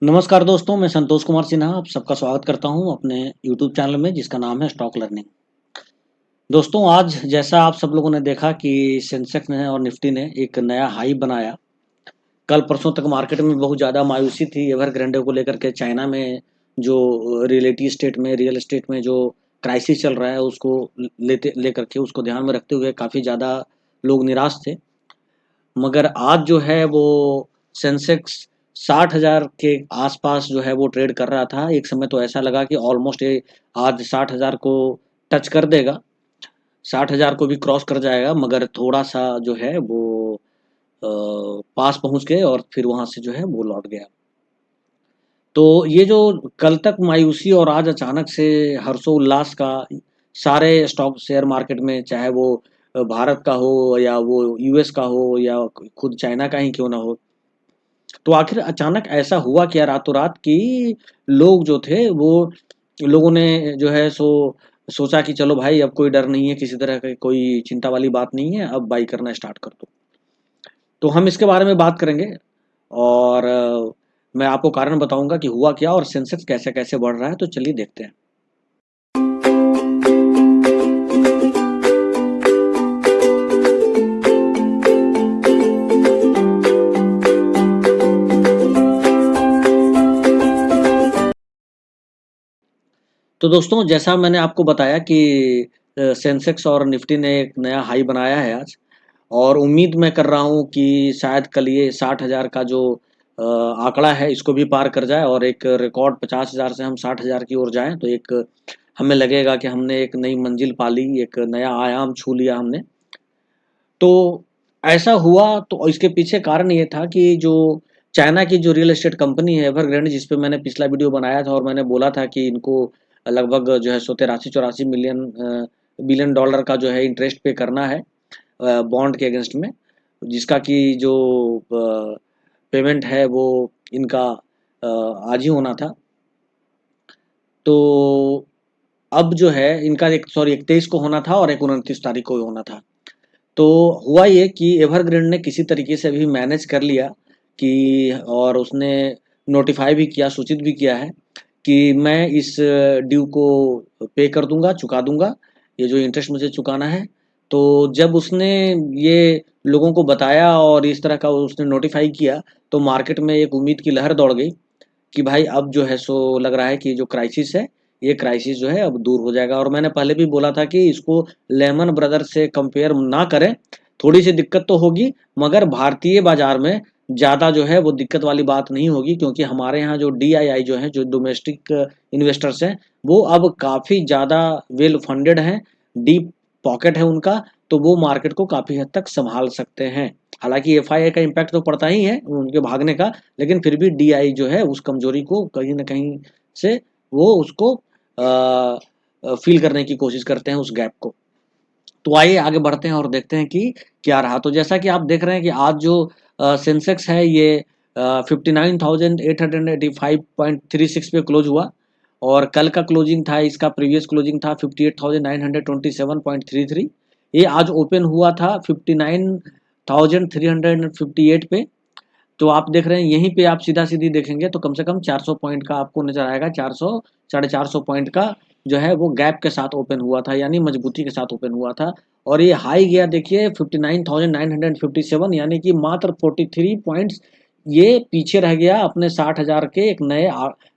नमस्कार दोस्तों, मैं संतोष कुमार सिन्हा आप सबका स्वागत करता हूं अपने यूट्यूब चैनल में जिसका नाम है स्टॉक लर्निंग। दोस्तों, आज जैसा आप सब लोगों ने देखा कि सेंसेक्स ने और निफ्टी ने एक नया हाई बनाया। कल परसों तक मार्केट में बहुत ज़्यादा मायूसी थी एवरग्रांडे को लेकर के। चाइना में जो रियल एस्टेट में जो क्राइसिस चल रहा है उसको लेकर के उसको ध्यान में रखते हुए काफ़ी ज़्यादा लोग निराश थे। मगर आज जो है वो सेंसेक्स 60,000 के आसपास जो है वो ट्रेड कर रहा था। एक समय तो ऐसा लगा कि ऑलमोस्ट ये आज 60,000 को टच कर देगा, 60,000 को भी क्रॉस कर जाएगा, मगर थोड़ा सा जो है वो पास पहुंच गए और फिर वहां से जो है वो लौट गया। तो ये जो कल तक मायूसी और आज अचानक से हर्षोल्लास का सारे स्टॉक शेयर मार्केट में, चाहे वो भारत का हो या वो यूएस का हो या खुद चाइना का ही क्यों ना हो, तो आखिर अचानक ऐसा हुआ क्या रातों रात कि लोग जो थे वो लोगों ने जो है सो सोचा कि चलो भाई, अब कोई डर नहीं है, किसी तरह की कोई चिंता वाली बात नहीं है, अब बाई करना स्टार्ट कर दो। तो हम इसके बारे में बात करेंगे और मैं आपको कारण बताऊंगा कि हुआ क्या और सेंसेक्स कैसे कैसे बढ़ रहा है। तो चलिए देखते हैं। तो दोस्तों, जैसा मैंने आपको बताया कि सेंसेक्स और निफ्टी ने एक नया हाई बनाया है आज, और उम्मीद मैं कर रहा हूँ कि शायद कल ये 60,000 का जो आंकड़ा है इसको भी पार कर जाए और एक रिकॉर्ड 50,000 से हम 60,000 की ओर जाएं, तो एक हमें लगेगा कि हमने एक नई मंजिल पा ली, एक नया आयाम छू लिया हमने। तो ऐसा हुआ तो इसके पीछे कारण ये था कि जो चाइना की जो रियल एस्टेट कंपनी है एवरग्रांडे, जिस पे मैंने पिछला वीडियो बनाया था और मैंने बोला था कि इनको लगभग जो है 183-84 बिलियन डॉलर का जो है इंटरेस्ट पे करना है बॉन्ड के अगेंस्ट में, जिसका कि जो पेमेंट है वो इनका आज ही होना था। तो अब जो है इनका एक 23 को होना था और एक 29 तारीख को होना था। तो हुआ ये कि एवरग्रांडे ने किसी तरीके से अभी मैनेज कर लिया कि, और उसने नोटिफाई भी किया, सूचित भी किया है कि मैं इस ड्यू को पे कर दूंगा, चुका दूंगा, ये जो इंटरेस्ट मुझे चुकाना है। तो जब उसने ये लोगों को बताया और इस तरह का उसने नोटिफाई किया, तो मार्केट में एक उम्मीद की लहर दौड़ गई कि भाई अब जो है सो लग रहा है कि जो क्राइसिस है, ये क्राइसिस जो है अब दूर हो जाएगा। और मैंने पहले भी बोला था कि इसको लेमन ब्रदर्स से कंपेयर ना करें, थोड़ी सी दिक्कत तो होगी, मगर भारतीय बाजार में ज़्यादा जो है वो दिक्कत वाली बात नहीं होगी, क्योंकि हमारे यहाँ जो डीआईआई जो है, जो डोमेस्टिक इन्वेस्टर्स हैं, वो अब काफ़ी ज़्यादा वेल फंडेड हैं, डीप पॉकेट है उनका, तो वो मार्केट को काफ़ी हद तक संभाल सकते हैं। हालांकि एफआईआई का इम्पैक्ट तो पड़ता ही है उनके भागने का, लेकिन फिर भी डीआई जो है उस कमजोरी को कहीं ना कहीं से वो उसको फील करने की कोशिश करते हैं, उस गैप को। तो आइए आगे बढ़ते हैं और देखते हैं कि क्या रहा। तो जैसा कि आप देख रहे हैं कि आज जो सेंसेक्स है ये 59,885.36 पे क्लोज हुआ, और कल का क्लोजिंग था, इसका प्रीवियस क्लोजिंग था 58,927.33। ये आज ओपन हुआ था 59,358 पे। तो आप देख रहे हैं यहीं पे आप सीधा सीधी देखेंगे तो कम से कम 400 पॉइंट का आपको नजर आएगा, 400 450 पॉइंट का जो है वो गैप के साथ ओपन हुआ था, यानी मजबूती के साथ ओपन हुआ था। और ये हाई गया देखिए 59,957, यानी कि मात्र 43 पॉइंट्स ये पीछे रह गया अपने 60,000 के एक नए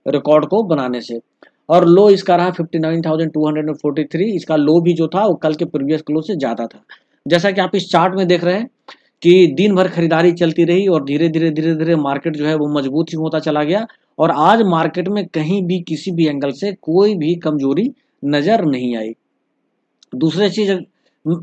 रिकॉर्ड को बनाने से। और लो इसका रहा 59,243। इसका लो भी जो था वो कल के प्रीवियस क्लो से ज्यादा था। जैसा कि आप इस चार्ट में देख रहे हैं कि दिन भर खरीदारी चलती रही और धीरे धीरे मार्केट जो है वो मजबूत ही होता चला गया, और आज मार्केट में कहीं भी किसी भी एंगल से कोई भी कमजोरी नजर नहीं आई। दूसरी चीज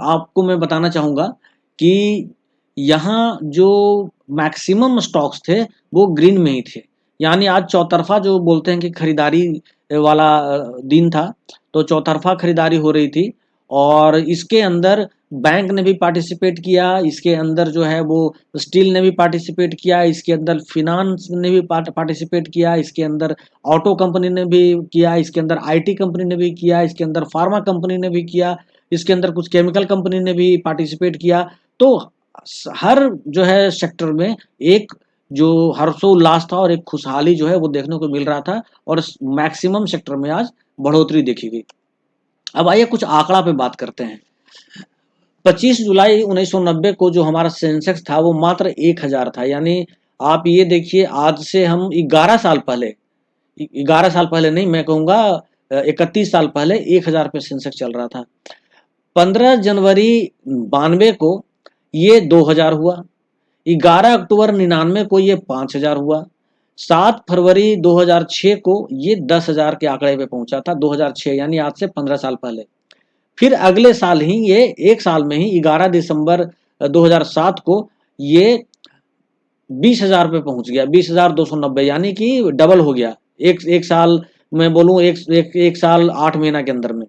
आपको मैं बताना चाहूंगा कि यहाँ जो मैक्सिमम स्टॉक्स थे वो ग्रीन में ही थे, यानी आज चौतरफा जो बोलते हैं कि खरीदारी वाला दिन था, तो चौतरफा खरीदारी हो रही थी। और इसके अंदर बैंक ने भी पार्टिसिपेट किया, इसके अंदर जो है वो स्टील ने भी पार्टिसिपेट किया, इसके अंदर फिनांस ने भी पार्टिसिपेट किया, इसके अंदर ऑटो कंपनी ने भी किया, इसके अंदर आईटी कंपनी ने भी किया, इसके अंदर फार्मा कंपनी ने भी किया, इसके अंदर कुछ केमिकल कंपनी ने भी पार्टिसिपेट किया। तो हर जो है सेक्टर में एक जो हर्षोल्लास था और एक खुशहाली जो है वो देखने को मिल रहा था, और मैक्सिमम सेक्टर में आज बढ़ोतरी देखी गई। अब आइए कुछ आंकड़ा पे बात करते हैं। 25 जुलाई 1990 को जो हमारा सेंसेक्स था वो मात्र 1000 था, यानी आप ये देखिए आज से हम 11 साल पहले, 11 साल पहले नहीं, मैं कहूँगा 31 साल पहले 1000 पे सेंसेक्स चल रहा था। 15 जनवरी 92 को ये 2000 हुआ, 11 अक्टूबर 99 को ये 5000 हुआ, 7 फरवरी 2006 को ये 10,000 के आंकड़े पे पहुंचा था, 2006 यानी आज से 15 साल पहले। फिर अगले साल ही ये एक साल में ही 11 दिसंबर 2007 को ये 20,000 पे पहुंच गया, 20,290, यानी कि डबल हो गया एक साल, मैं बोलूं एक साल 8 महीना के अंदर में।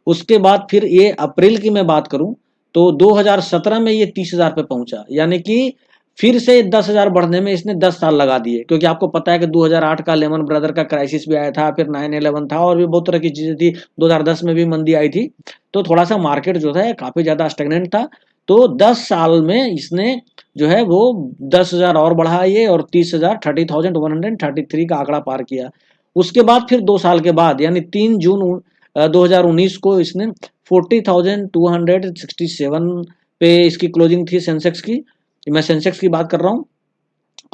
उसके बाद फिर ये अप्रैल की मैं बात करूं तो 2017 में ये 30,000 पे पहुंचा, यानी कि फिर से 10,000 बढ़ने में इसने 10 साल लगा दिए, क्योंकि आपको पता है कि 2008 का लेमन ब्रदर का क्राइसिस भी आया था, फिर 9/11 था और भी बहुत तरह की चीजें थी, 2010 में भी मंदी आई थी, तो थोड़ा सा मार्केट जो था काफी ज्यादा स्टेगनेंट था। तो 10 साल में इसने जो है वो 10,000 और बढ़ाइए और 30,000 30,133 का आंकड़ा पार किया। उसके बाद फिर 2 साल के बाद यानी 3 जून 2019 को इसने 40,267 पे इसकी क्लोजिंग थी सेंसेक्स की, मैं सेंसेक्स की बात कर रहा हूँ।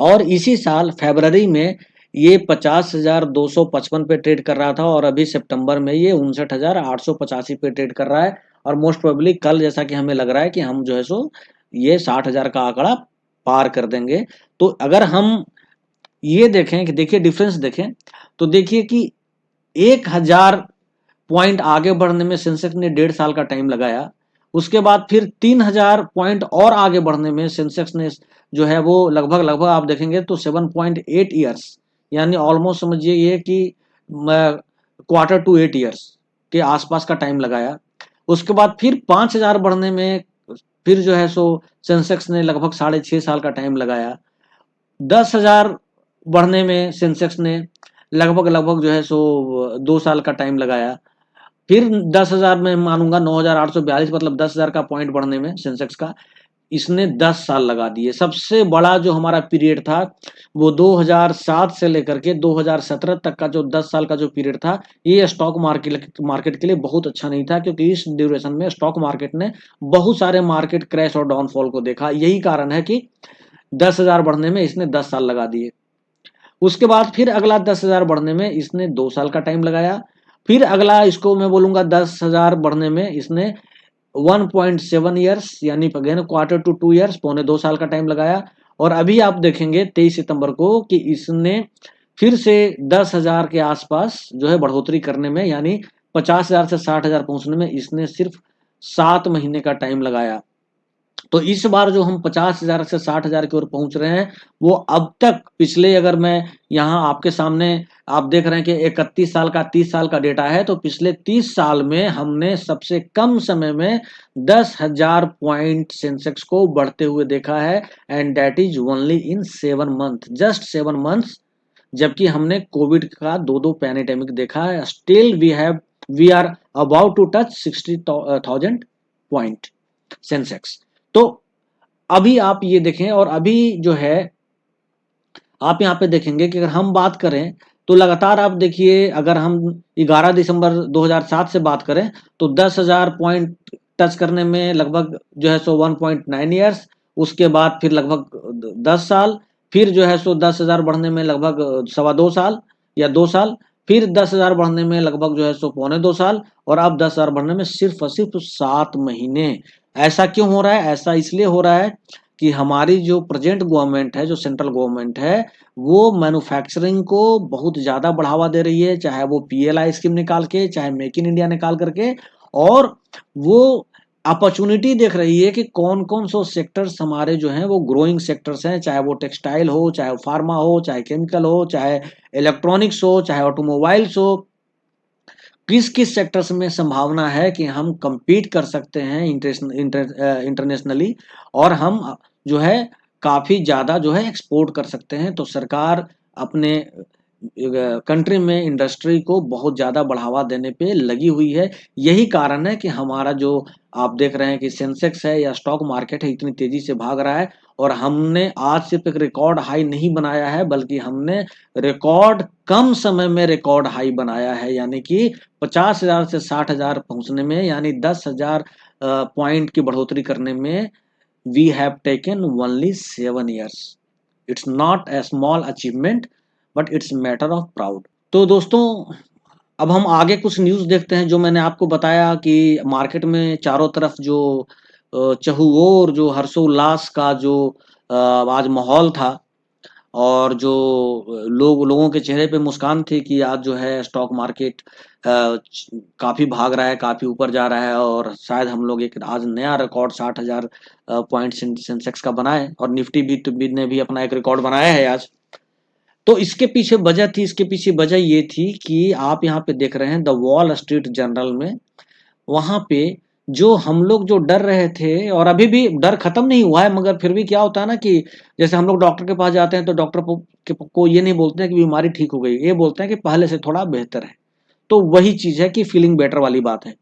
और इसी साल फरवरी में ये 50,255 पे ट्रेड कर रहा था, और अभी सितंबर में ये 59,885 पे ट्रेड कर रहा है, और मोस्ट प्रोबेबली कल जैसा कि हमें लग रहा है कि हम जो है सो ये 60,000 का आंकड़ा पार कर देंगे। तो अगर हम ये देखें कि देखिए डिफरेंस देखें तो देखिए कि 1,000 पॉइंट आगे बढ़ने में सेंसेक्स ने 1.5 साल का टाइम लगाया। उसके बाद फिर 3,000 पॉइंट और आगे बढ़ने में सेंसेक्स ने जो है वो लगभग आप देखेंगे तो 7.8 ईयर्स, यानी ऑलमोस्ट समझिए ये कि क्वार्टर टू 8 ईयर्स के आसपास का टाइम लगाया। उसके बाद फिर 5,000 बढ़ने में फिर जो है सो सेंसेक्स ने लगभग 6.5 साल का टाइम लगाया। 10,000 बढ़ने में सेंसेक्स ने लगभग जो है सो 2 साल का टाइम लगाया। फिर 10,000 में मानूंगा 9,842, मतलब 10,000 का पॉइंट बढ़ने में सेंसेक्स का इसने 10 साल लगा दिए। सबसे बड़ा जो हमारा पीरियड था वो 2007 से लेकर के 2017 तक का जो 10 साल का जो पीरियड था, ये स्टॉक मार्केट के लिए बहुत अच्छा नहीं था, क्योंकि इस ड्यूरेशन में स्टॉक मार्केट ने बहुत सारे मार्केट क्रैश और डाउनफॉल को देखा। यही कारण है कि 10,000 बढ़ने में इसने 10 साल लगा दिए। उसके बाद फिर अगला 10,000 बढ़ने में इसने 2 साल का टाइम लगाया। फिर अगला इसको मैं बोलूंगा 10,000 बढ़ने में इसने 1.7 ईयर्स, यानी अगेन क्वार्टर टू 2 ईयर्स, 2.25 साल का टाइम लगाया। और अभी आप देखेंगे 23 सितंबर को कि इसने फिर से 10,000 के आसपास जो है बढ़ोतरी करने में, यानी 50,000 से 60,000 पहुंचने में इसने सिर्फ 7 महीने का टाइम लगाया। तो इस बार जो हम 50,000 से 60,000 की ओर पहुंच रहे हैं, वो अब तक पिछले, अगर मैं यहाँ आपके सामने आप देख रहे हैं कि 31 साल का 30 साल का डेटा है, तो पिछले 30 साल में हमने सबसे कम समय में 10,000 पॉइंट सेंसेक्स को बढ़ते हुए देखा है, and that is only in 7 month, just 7 months. जबकि हमने कोविड का दो पैंडेमिक देखा है, still we are about to touch 60,000 point Sensex. तो अभी आप ये देखें, और अभी जो है आप यहाँ पे देखेंगे कि अगर हम बात करें तो लगातार आप देखिए, अगर हम 11 दिसंबर 2007 से बात करें तो 10,000 पॉइंट टच करने में लगभग जो है सो 1.9 ईयर्स, उसके बाद फिर लगभग 10 साल, फिर जो है सो 10,000 बढ़ने में लगभग 2.25 साल या 2 साल, फिर 10,000 बढ़ने में लगभग जो है सो 1.25 साल, और अब 10,000 बढ़ने में सिर्फ और सिर्फ 7 महीने। ऐसा क्यों हो रहा है? ऐसा इसलिए हो रहा है कि हमारी जो प्रेजेंट गवर्नमेंट है, जो सेंट्रल गवर्नमेंट है, वो मैन्युफैक्चरिंग को बहुत ज़्यादा बढ़ावा दे रही है, चाहे वो PLI स्कीम निकाल के, चाहे मेक इन इंडिया निकाल करके, और वो अपॉर्चुनिटी देख रही है कि कौन कौन सो सेक्टर्स हमारे जो हैं वो ग्रोइंग सेक्टर्स हैं, चाहे वो टेक्सटाइल हो, चाहे फार्मा हो, चाहे केमिकल हो, चाहे इलेक्ट्रॉनिक्स हो, चाहे ऑटोमोबाइल्स हो, किस किस सेक्टर्स में संभावना है कि हम compete कर सकते हैं इंटरनेशनली, और हम जो है काफ़ी ज़्यादा जो है एक्सपोर्ट कर सकते हैं। तो सरकार अपने कंट्री में इंडस्ट्री को बहुत ज़्यादा बढ़ावा देने पे लगी हुई है। यही कारण है कि हमारा जो आप देख रहे हैं कि सेंसेक्स है या स्टॉक मार्केट है इतनी तेजी से भाग रहा है, और हमने आज सिर्फ एक रिकॉर्ड हाई नहीं बनाया है, बल्कि हमने रिकॉर्ड कम समय में रिकॉर्ड हाई बनाया है, यानी कि 50,000 से 60,000 पहुंचने में, यानी 10,000 पॉइंट की बढ़ोतरी करने में we have taken only 7 years। It's not a small achievement, but it's matter of proud. तो दोस्तों, अब हम आगे कुछ न्यूज़ देखते हैं। जो मैंने आपको बताया कि मार्केट में चारों तरफ जो चहुओर जो हर्षोल्लास का जो आज माहौल था, और जो लोगों के चेहरे पे मुस्कान थी कि आज जो है स्टॉक मार्केट काफ़ी भाग रहा है, काफ़ी ऊपर जा रहा है, और शायद हम लोग एक आज नया रिकॉर्ड 60,000 पॉइंट सेंसेक्स का बनाए, और निफ्टी भी ने भी अपना एक रिकॉर्ड बनाया है आज। तो इसके पीछे वजह थी, इसके पीछे वजह ये थी कि आप यहाँ पे देख रहे हैं द वॉल स्ट्रीट जर्नल में, वहां पे जो हम लोग जो डर रहे थे, और अभी भी डर खत्म नहीं हुआ है, मगर फिर भी क्या होता है ना कि जैसे हम लोग डॉक्टर के पास जाते हैं तो डॉक्टर को ये नहीं बोलते हैं कि बीमारी ठीक हो गई, ये बोलते हैं कि पहले से थोड़ा बेहतर है। तो वही चीज है कि फीलिंग बेटर वाली बात है,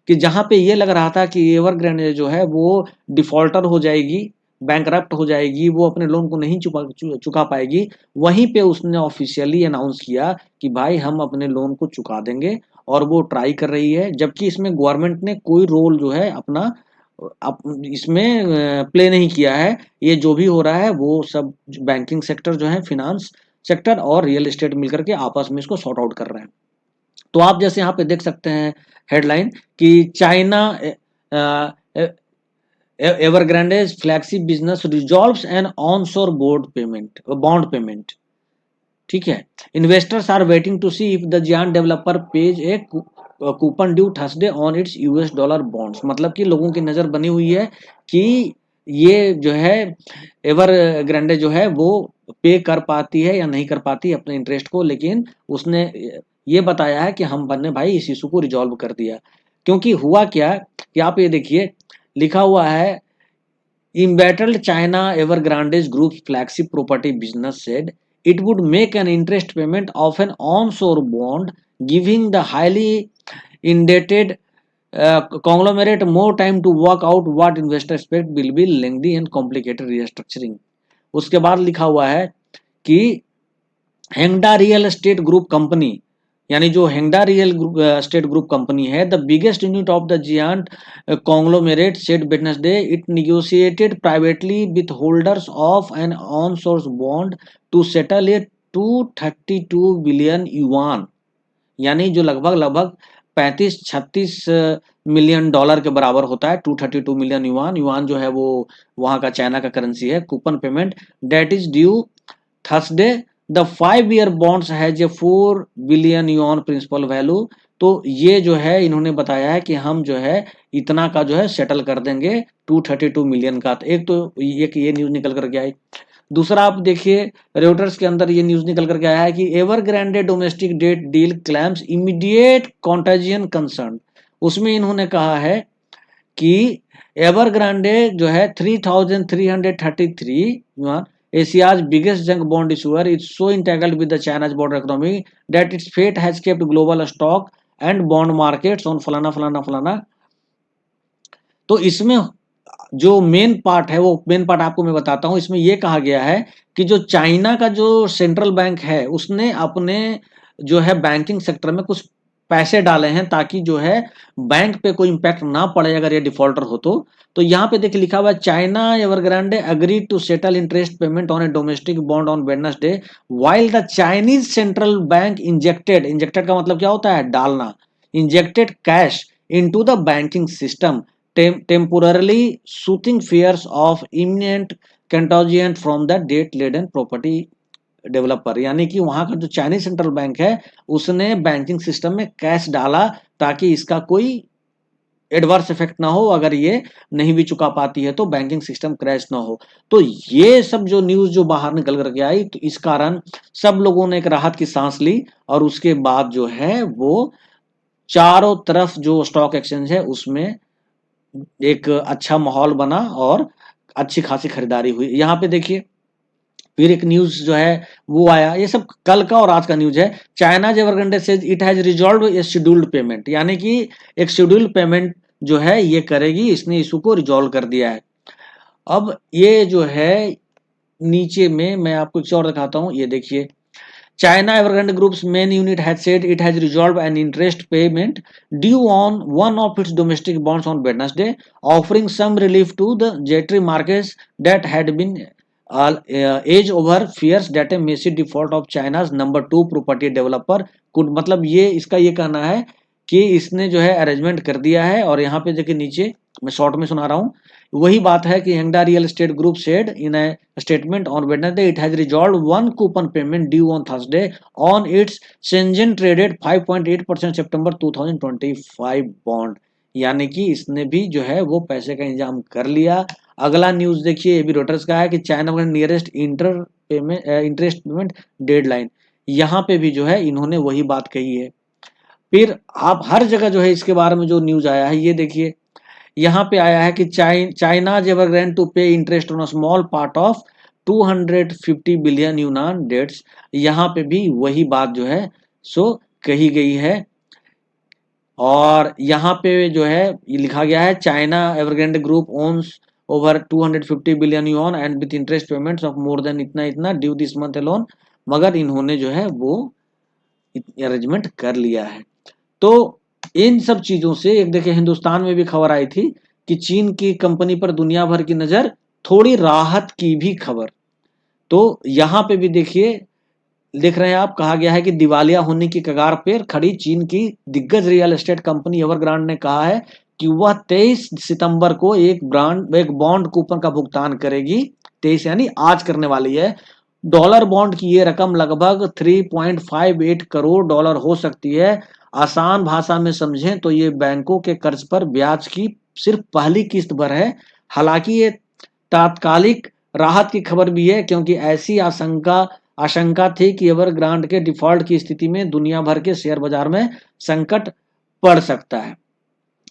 कि जहां पे ये लग रहा था कि एवरग्रांडे जो है वो डिफॉल्टर हो जाएगी, बैंकरप्ट हो जाएगी, वो अपने लोन को नहीं चुका पाएगी, वहीं पे उसने ऑफिशियली अनाउंस किया कि भाई हम अपने लोन को चुका देंगे, और वो ट्राई कर रही है। जबकि इसमें गवर्नमेंट ने कोई रोल जो है अपना इसमें प्ले नहीं किया है। ये जो भी हो रहा है वो सब बैंकिंग सेक्टर जो है, फिनांस सेक्टर और रियल एस्टेट मिलकर के आपस में इसको सॉर्ट आउट कर रहे हैं। तो आप जैसे यहाँ पे देख सकते हैं हेडलाइन कि China Evergrande's flagship business resolves an onshore bond payment. ठीक है, investors are waiting to see if the giant developer pays a coupon due Thursday on its US dollar bonds. मतलब कि लोगों की नजर बनी हुई है कि ये जो है एवर ग्रैंडे जो है वो पे कर पाती है या नहीं कर पाती अपने इंटरेस्ट को, लेकिन उसने ये बताया है कि हम बन्ने भाई इस इशू को रिजॉल्व कर दिया। क्योंकि हुआ क्या कि आप ये देखिए, लिखा हुआ है embattled China Evergrande's group's flagship property business said it would make an interest payment of an onshore bond, giving the highly indebted conglomerate more time to work out what investors expect will be lengthy and complicated restructuring। उसके बाद लिखा हुआ है कि Hengda real estate group company, यानी जो Hengda real estate group company है, the biggest unit of the giant conglomerate said Wednesday it negotiated privately with holders of an on source bond to settle a 232 billion yuan, यानी जो लगभग 35-36 million dollar के बराबर होता है। 232 million yuan, yuan जो है वो वहां का चाइना का करेंसी है। Coupon payment date is due Thursday, the 5 year bonds has a 4 billion yuan principal value. तो ये जो है इन्होंने बताया है कि हम जो है इतना का जो है सेटल कर देंगे 232 मिलियन का। तो एक तो ये न्यूज निकल कर के आई। दूसरा आप देखिए, रेउटर्स के अंदर ये न्यूज निकल करके आया है कि Evergrande domestic debt deal claims immediate contagion concern. उसमें इन्होंने कहा है कि एवरग्रांडे जो है 3,333 yuan, Asia's biggest junk bond issuer, is so entangled with the China's border economy that its fate has kept global stock and bond markets on फलाना फलाना फलाना। तो इसमें जो मेन पार्ट है, वो मेन पार्ट आपको मैं बताता हूँ। इसमें ये कहा गया है कि जो चाइना का जो सेंट्रल बैंक है उसने अपने जो है बैंकिंग सेक्टर में कुछ पैसे डाले हैं, ताकि जो है बैंक पे कोई इंपैक्ट ना पड़े अगर ये डिफॉल्टर हो तो यहाँ पे देखिए लिखा हुआ है, China Evergrande agree to settle interest payment on a domestic bond on Wednesday while the Chinese central bank injected का मतलब क्या होता है, डालना, injected cash into the banking system, temporarily soothing fears of imminent contagion from the debt laden property developer. यानी कि वहां का जो चाइनीज सेंट्रल बैंक है उसने बैंकिंग सिस्टम में कैश डाला ताकि इसका कोई एडवर्स इफेक्ट ना हो, अगर ये नहीं भी चुका पाती है तो बैंकिंग सिस्टम क्रैश ना हो। तो ये सब जो न्यूज जो बाहर निकल करके आई, तो इस कारण सब लोगों ने एक राहत की सांस ली, और उसके बाद जो है वो चारों तरफ जो स्टॉक एक्सचेंज है उसमें एक अच्छा माहौल बना और अच्छी खासी खरीदारी हुई। यहाँ पे देखिए फिर एक न्यूज जो है वो आया, ये सब कल का और आज का न्यूज है। China Evergrande says it has resolve A scheduled payment, यानी कि एक शेड्यूल्ड पेमेंट जो है ये करेगी, इसने इशू को रिजॉल्व कर दिया है। अब ये जो है नीचे में मैं आपको कुछ और दिखाता हूं, ये देखिए, China Evergrande Group's main unit has said it has resolved an interest payment due on one of its domestic bonds on Wednesday, offering some relief to the jittery markets that had been edged over fears that a massive default of China's number 2 property developer could, मतलब ये इसका ये कहना है कि इसने जो है अरेंजमेंट कर दिया है। और यहाँ पे देखिए नीचे मैं शॉर्ट में सुना रहा हूँ, वही बात है कि Hengda real estate group said in a statement on Wednesday it has resolve one coupon payment due on Thursday on its Shenzhen traded 5.8% सितंबर 2025 बॉन्ड, यानी कि इसने भी जो है वो पैसे का इंतजाम कर लिया। अगला न्यूज देखिए, ये भी रोटर्स का है कि चाइना का नियरेस्ट इंटरेस्ट पेमेंट डेडलाइन, यहाँ पे भी जो है इन्होंने वही बात कही है। फिर आप हर जगह जो है इसके बारे में जो न्यूज आया है, ये देखिए यहाँ पे आया है कि चाइना एवरग्रांड टू पे interest on a small part of 250 billion यूनान डेट्स, यहाँ पे भी वही बात जो है सो कही गई है। और यहाँ पे जो है ये लिखा गया है China Evergrande group owns over 250 billion yuan and with interest payments of more than इतना इतना ड्यू दिस मंथ अलोन, मगर इन्होंने जो है वो अरेंजमेंट कर लिया है। तो इन सब चीजों से एक देखिए हिंदुस्तान में भी खबर आई थी कि चीन की कंपनी पर दुनिया भर की नजर, थोड़ी राहत की भी खबर। तो यहां पे भी देखिए देख रहे हैं आप, कहा गया है कि दिवालिया होने की कगार पर खड़ी चीन की दिग्गज रियल एस्टेट कंपनी एवरग्रांड ने कहा है कि वह 23 सितंबर को एक बॉन्ड कूपन का भुगतान करेगी। 23 यानी आज करने वाली है। डॉलर बॉन्ड की ये रकम लगभग 3.58 करोड़ डॉलर हो सकती है। आसान भाषा में समझें तो ये बैंकों के कर्ज पर ब्याज की सिर्फ पहली किस्त भर है। हालांकि ये तात्कालिक राहत की खबर भी है, क्योंकि ऐसी आशंका थी कि एवरग्रांड के डिफॉल्ट की स्थिति में दुनिया भर के शेयर बाजार में संकट पड़ सकता है।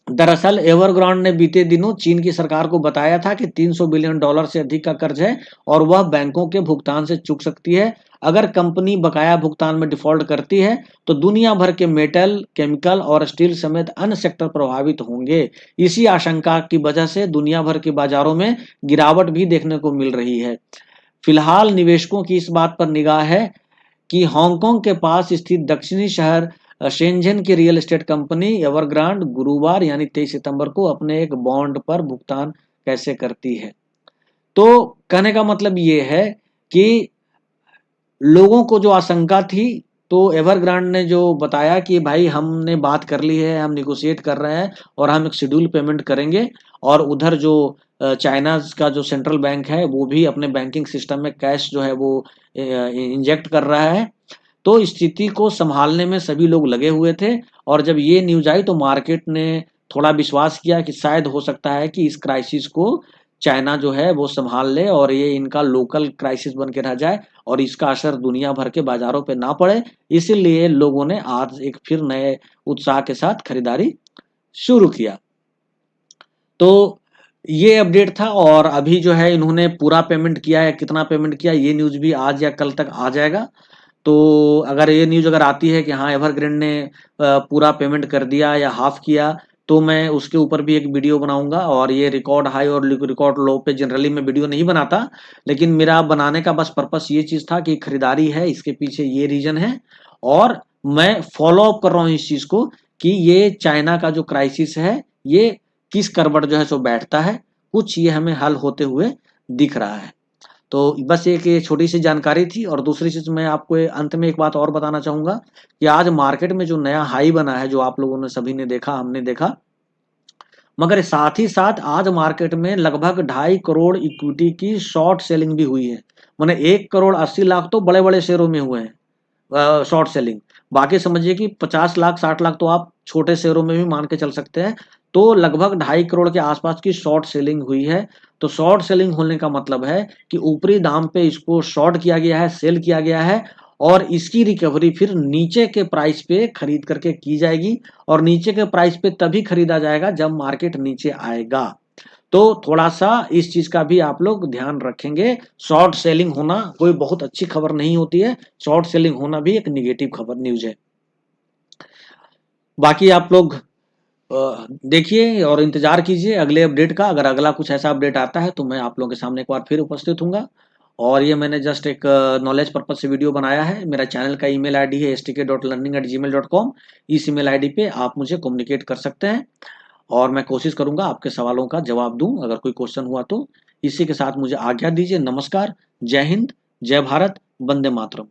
दरअसल एवरग्रांड ने बीते दिनों चीन की सरकार को बताया था कि 300 बिलियन डॉलर से अधिक का कर्ज है और वह बैंकों के भुगतान से चूक सकती है। अगर कंपनी बकाया भुगतान में डिफॉल्ट करती है तो दुनिया भर के मेटल, केमिकल और स्टील समेत अन्य सेक्टर प्रभावित होंगे। इसी आशंका की वजह से दुनिया भर के बाजारों में गिरावट भी देखने को मिल रही है। फिलहाल निवेशकों की इस बात पर निगाह है कि हांगकांग के पास स्थित दक्षिणी शहर शेंझेन की रियल एस्टेट कंपनी एवरग्रांड गुरुवार यानी 23 सितंबर को अपने एक बॉन्ड पर भुगतान कैसे करती है। तो कहने का मतलब ये है कि लोगों को जो आशंका थी, तो एवरग्रांड ने जो बताया कि भाई हमने बात कर ली है, हम निगोशिएट कर रहे हैं और हम एक शेड्यूल पेमेंट करेंगे, और उधर जो चाइना का जो सेंट्रल बैंक है वो भी अपने बैंकिंग सिस्टम में कैश जो है वो इंजेक्ट कर रहा है। तो स्थिति को संभालने में सभी लोग लगे हुए थे, और जब ये न्यूज आई तो मार्केट ने थोड़ा विश्वास किया कि शायद हो सकता है कि इस क्राइसिस को चाइना जो है वो संभाल ले और ये इनका लोकल क्राइसिस बन के रह जाए और इसका असर दुनिया भर के बाजारों पे ना पड़े। इसीलिए लोगों ने आज एक फिर नए उत्साह के साथ खरीदारी शुरू किया। तो ये अपडेट था, और अभी जो है इन्होंने पूरा पेमेंट किया है, कितना पेमेंट किया ये न्यूज भी आज या कल तक आ जाएगा। तो अगर ये न्यूज अगर आती है कि हाँ एवरग्रांड ने पूरा पेमेंट कर दिया या हाफ किया, तो मैं उसके ऊपर भी एक वीडियो बनाऊंगा। और ये रिकॉर्ड हाई और रिकॉर्ड लो पे जनरली मैं वीडियो नहीं बनाता, लेकिन मेरा बनाने का बस पर्पस ये चीज था कि खरीदारी है, इसके पीछे ये रीजन है, और मैं फॉलो अप कर रहा हूँ इस चीज को कि ये चाइना का जो क्राइसिस है ये किस करवट जो है सो बैठता है, कुछ ये हमें हल होते हुए दिख रहा है। तो बस एक ये छोटी सी जानकारी थी। और दूसरी चीज मैं आपको अंत में एक बात और बताना चाहूंगा कि आज मार्केट में जो नया हाई बना है, जो आप लोगों ने सभी ने देखा, हमने देखा, मगर साथ ही साथ आज मार्केट में लगभग 2.5 करोड़ इक्विटी की शॉर्ट सेलिंग भी हुई है। माने 1.80 करोड़ तो बड़े बड़े शेयरों में हुए हैं शॉर्ट सेलिंग। बाकी समझिए कि 50 लाख 60 लाख तो आप छोटे शेयरों में भी मान के चल सकते हैं। तो लगभग 2.5 करोड़ के आसपास की शॉर्ट सेलिंग हुई है। तो शॉर्ट सेलिंग होने का मतलब है कि ऊपरी दाम पे इसको शॉर्ट किया गया है, सेल किया गया है, और इसकी रिकवरी फिर नीचे के प्राइस पे खरीद करके की जाएगी, और नीचे के प्राइस पे तभी खरीदा जाएगा जब मार्केट नीचे आएगा। तो थोड़ा-सा इस चीज़ का भी आप लोग ध्यान रखेंगे। शॉर्ट सेलिंग होना कोई बहुत अच्छी खबर नहीं होती है, शॉर्ट सेलिंग होना भी एक नेगेटिव खबर न्यूज़ है। बाकी आप लोग देखिए और इंतज़ार कीजिए अगले अपडेट का। अगर अगला कुछ ऐसा अपडेट आता है तो मैं आप लोगों के सामने एक बार फिर उपस्थित होऊँगा। और ये मैंने जस्ट एक नॉलेज पर्पज़ से वीडियो बनाया है। मेरा चैनल का ईमेल आईडी है stk.learning@gmail.com। इस ईमेल आईडी पे आप मुझे कम्युनिकेट कर सकते हैं और मैं कोशिश करूँगा आपके सवालों का जवाब दूँ, अगर कोई क्वेश्चन हुआ तो। इसी के साथ मुझे आज्ञा दीजिए। नमस्कार, जय हिंद, जय भारत, वंदे मातरम।